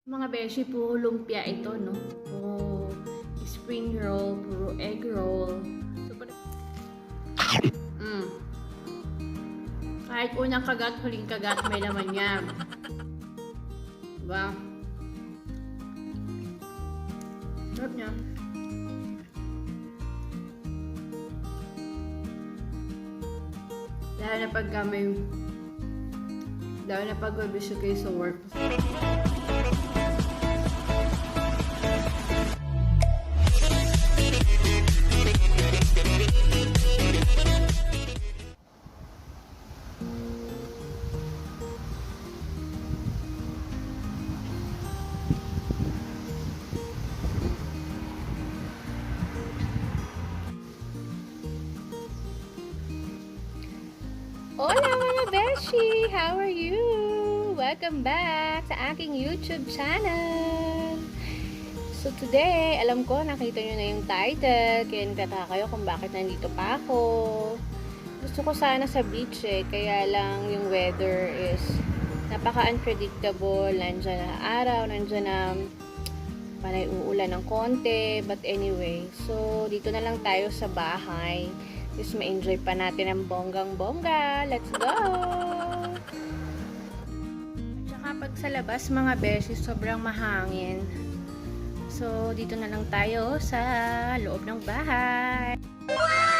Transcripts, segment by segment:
Mga beshi, puro lumpia ito, no? Puro spring roll, puro egg roll. So, kahit unang kagat, huling kagat, may laman yan. Diba? Sarap niya. Lalo na pag busy kayo sa work. Hola mga beshi! How are you? Welcome back sa aking YouTube channel! So today, alam ko nakita nyo na yung title, kaya nagtataka kayo kung bakit nandito pa ako. Gusto ko sana sa beach kaya lang yung weather is napaka-unpredictable. Nandyan na araw, nandyan na panay uulan ng konti. But anyway, so dito na lang tayo sa bahay. Just ma-enjoy pa natin ang bonggang-bongga. Let's go! Tsaka pag sa labas mga beshi, sobrang mahangin. So, dito na lang tayo sa loob ng bahay. Wow!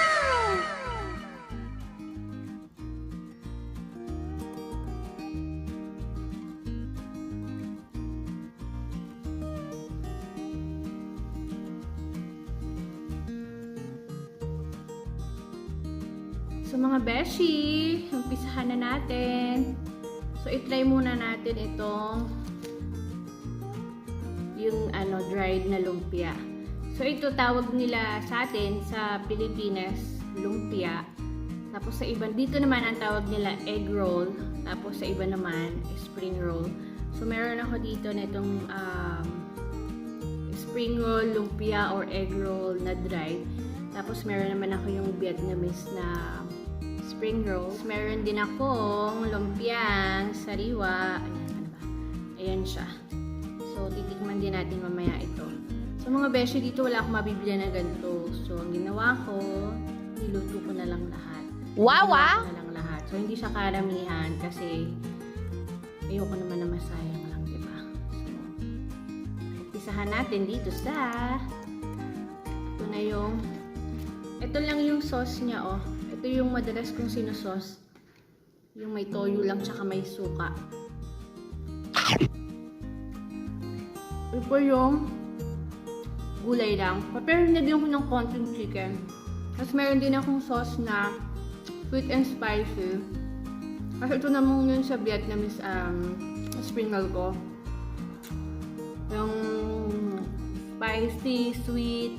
So mga beshi, umpisahan na natin. So i-try muna natin itong yung dried na lumpia. So ito tawag nila sa atin sa Pilipinas lumpia. Tapos sa iba dito naman ang tawag nila egg roll. Tapos sa iba naman spring roll. So meron ako dito nitong spring roll lumpia or egg roll na dried. Tapos meron naman ako yung vietnamese na spring rolls. Meron din akong lumpiang, sariwa. Ayan, ano ba? Ayan siya. So, titikman din natin mamaya ito. So, mga beshi, dito wala akong mabibili na ganito. So, ang ginawa ko, niluto ko na lang lahat. Wow! Na lang lahat. So, hindi siya karamihan kasi ayoko naman na masayang lang, diba? So, umpisahan natin dito sa ito lang yung sauce niya, oh. Ito yung madalas kong sinusauce. Yung may toyo lang tsaka may suka. Ito yung gulay lang. Pero nilagyan ko ng konting chicken. Tapos meron din akong sauce na sweet and spicy. Kasi ito naman yun sa Vietnamese spring roll ko. Yung spicy, sweet,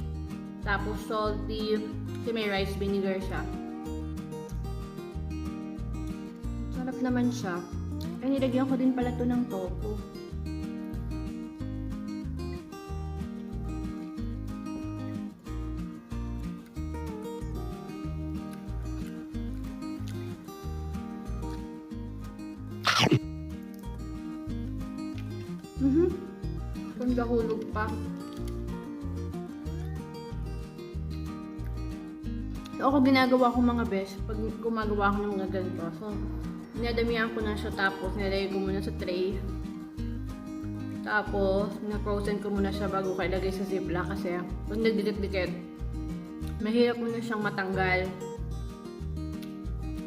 tapos salty, kasi may rice vinegar siya. Sarap naman siya. Ay, nilagyan ko din pala ito ng tofu. Ganda hulog pa. So, ako ginagawa ko mga best pag gumagawa ako ng mga ganito. So, dinadamihan ko na siya tapos nilagay ko muna sa tray. Tapos, na-frozen ko muna siya bago ko ilagay sa ziplock kasi pag nagdikit-dikit, mahirap mo na siyang matanggal.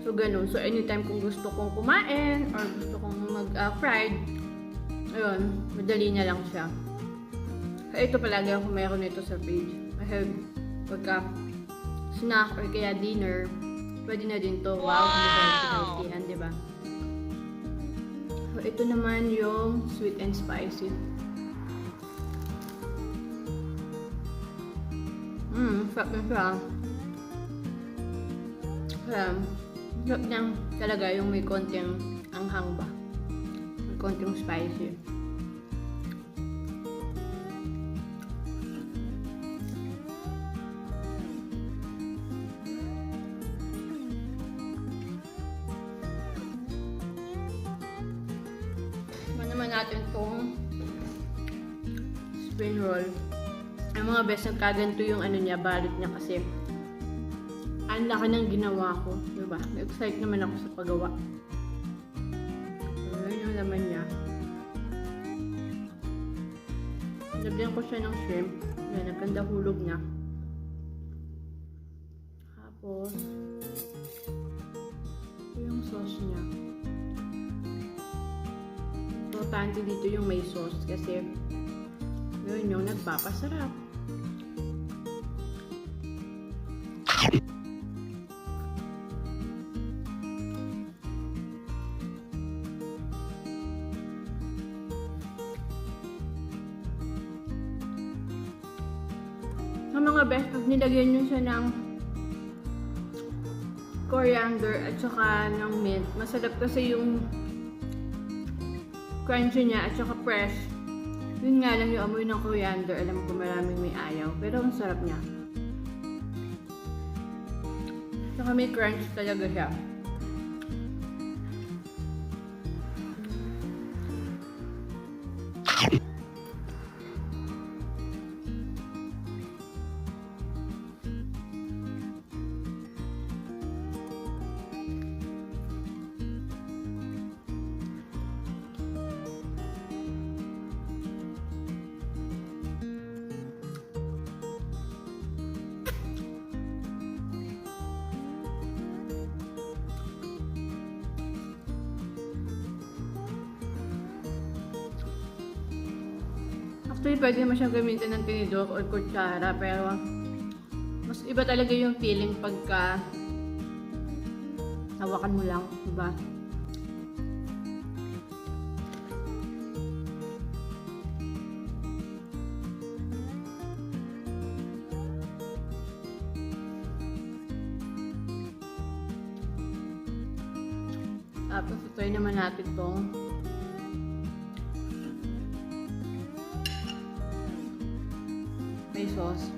So, ganun. So, anytime kung gusto kong kumain or gusto kong mag-fried, ayun, madali na lang siya. Kaya ito palagi ako mayroon nito sa page. Kasi pagka snack or kaya dinner, pwede na din to. Wow! Healthy, diba? So, ito naman yung sweet and spicy. Sarap na siya. Sarap niyang talaga yung may konting anghang ba. May konting spicy. Naman natin itong spring roll. Ang mga best, nagkaganto yung ano niya, balot niya kasi ang laki ng ginawa ko, diba? Excited naman ako sa paggawa. So, yun yung laman niya. Nabigyan ko siya ng shrimp. Yan, nagkanda hulog niya. Tapos, ito yung sauce niya. Importante dito yung may sauce kasi yun yung nagpapasarap. Ang mga best, pag nilagyan nyo siya ng coriander at saka ng mint, masarap kasi yung crunchy niya at saka fresh. Yun nga lang yung amoy ng coriander. Alam ko maraming may ayaw, pero ang sarap niya. Saka may crunch talaga siya. Actually, pwede naman siyang gamitin ng tinidor or kutsara, pero mas iba talaga yung feeling pagka hawakan mo lang, diba? Tapos ito'y naman natin itong may sauce.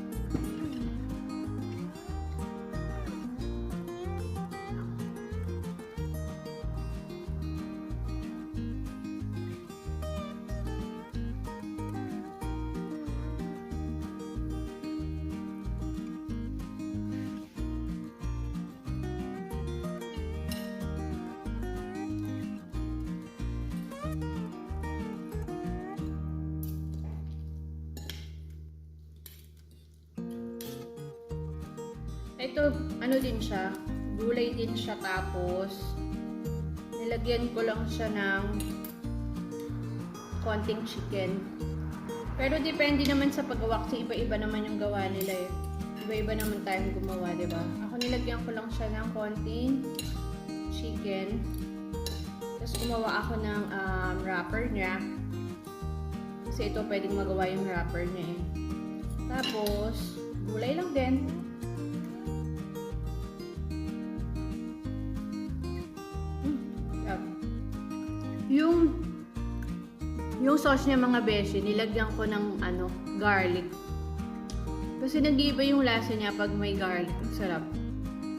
Ito, ano din siya, gulay din siya, tapos nilagyan ko lang siya ng konting chicken. Pero depende naman sa paggawa kasi iba-iba naman yung gawa nila eh. Iba-iba naman tayong gumawa, diba? Ako nilagyan ko lang siya ng konting chicken. Tapos gumawa ako ng wrapper niya. Kasi ito pwedeng magawa yung wrapper niya eh. Tapos, gulay lang din. Yung sauce niya mga beshi, nilagyan ko ng garlic. Kasi nag-iiba yung lasa niya pag may garlic. Ang sarap.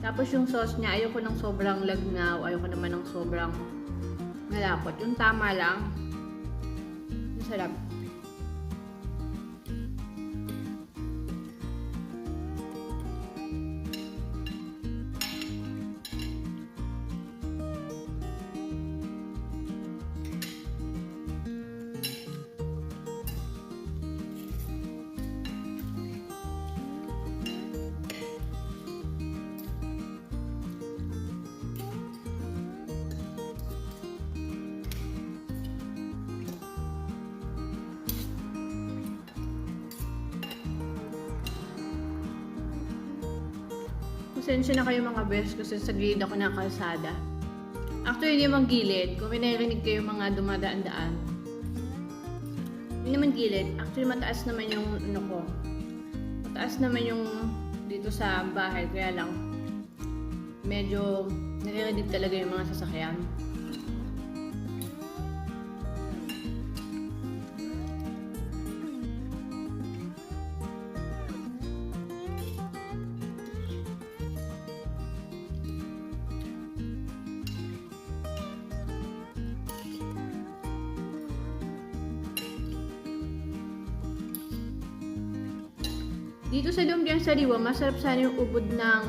Tapos yung sauce niya, ayoko ng sobrang lagnaw, ayoko naman ng sobrang malapot. Yung tama lang. Masarap. Pasensya na kayo mga best kasi sa gilid ako ng kalsada. Actually, hindi naman gilid. Kung may narinig kayo mga dumadaan-daan. Hindi naman gilid. Actually, mataas naman yung mataas naman yung dito sa bahay. Kaya lang, medyo naririnig talaga yung mga sasakyan. Dito sa lumpiang sariwa, masarap sana yung ubod ng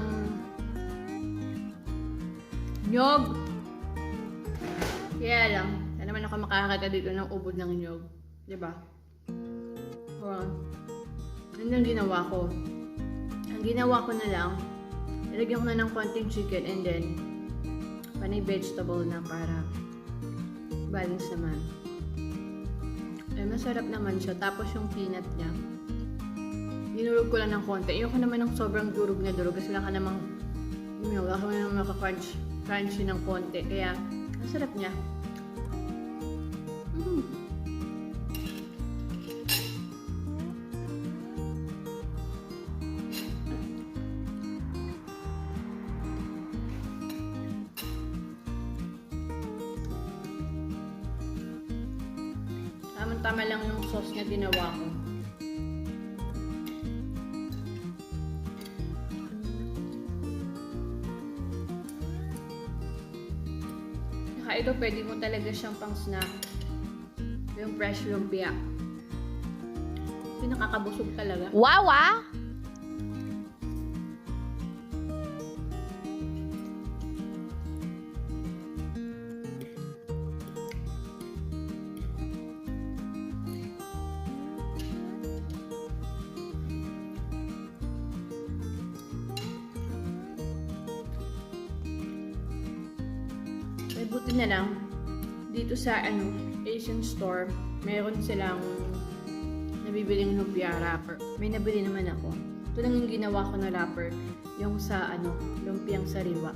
nyog. Kaya lang, na naman ako makakata dito ng ubod ng nyog. Diba? Yun ang ginawa ko. Ang ginawa ko na lang, nilagyan ko na ng konting chicken and then panay vegetable na para balance naman. Eh, masarap naman siya. Tapos yung peanut niya, dinurog ko lang ng konti. Ayoko naman ng sobrang durog na durog kasi wala ka namang crunchy ng konti. Kaya, masarap niya. Tama lang yung sauce na ginawa ko. Saka ito, pwede mo talaga siyang pang snack. Yung fresh lumpia. Kasi nakakabusog talaga. Wow, ah! May buti na lang, dito sa Asian store, meron silang nabibiling lumpia wrapper. May nabili naman ako. Ito lang yung ginawa ko na wrapper, yung sa lumpiang sariwa.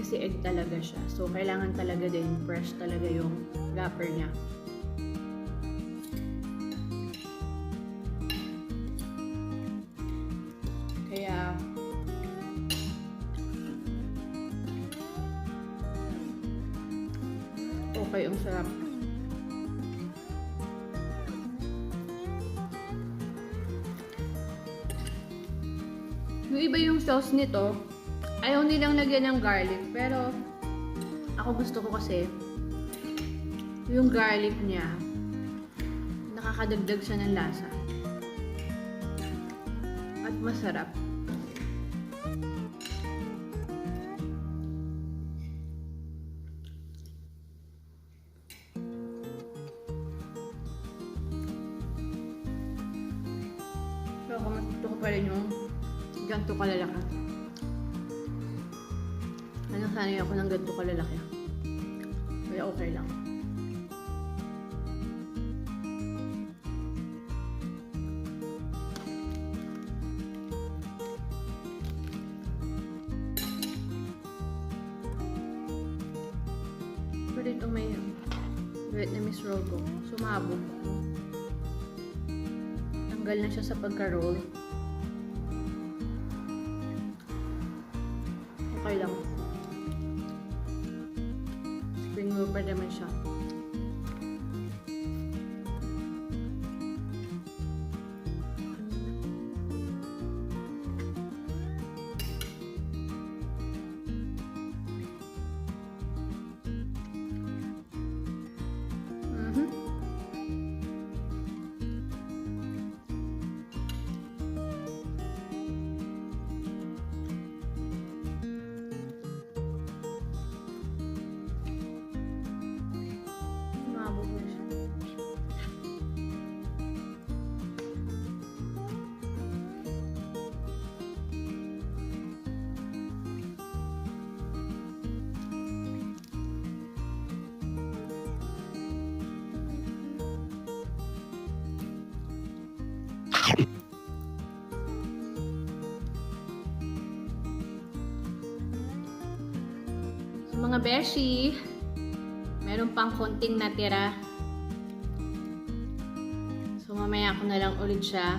Kasi egg talaga siya. So, kailangan talaga din fresh talaga yung wrapper niya. Kaya, okay, ang sarap. Yung iba yung sauce nito, ayaw nilang lagyan ng garlic. Pero, ako gusto ko kasi, yung garlic niya, nakakadagdag siya ng lasa. At masarap. So, kung gusto ko pa rin yung ganito kalalaki. Sanay ako ng ganito kalalaki. Kaya okay lang. Pero ito may vietnamese roll ko. Sumabog. Tanggal na siya sa pagka-roll. Okay lang. Spring roll pa naman siya. So, mga beshie, meron pang konting natira. So, mamaya ko na lang ulit siya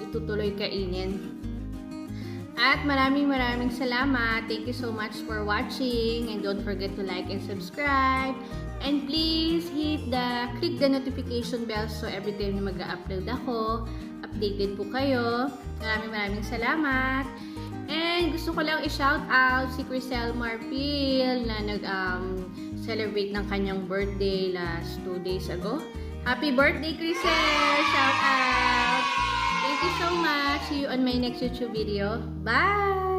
itutuloy kainin. At maraming salamat. Thank you so much for watching. And don't forget to like and subscribe. And please click the notification bell so every time na mag-upload ako, updated po kayo. Maraming salamat. And gusto ko lang i-shout out si Crisel Marpil na nag-celebrate ng kanyang birthday last 2 days ago. Happy birthday, Crisel! Shout out! Thank Thank you so much. See you on my next YouTube video. Bye!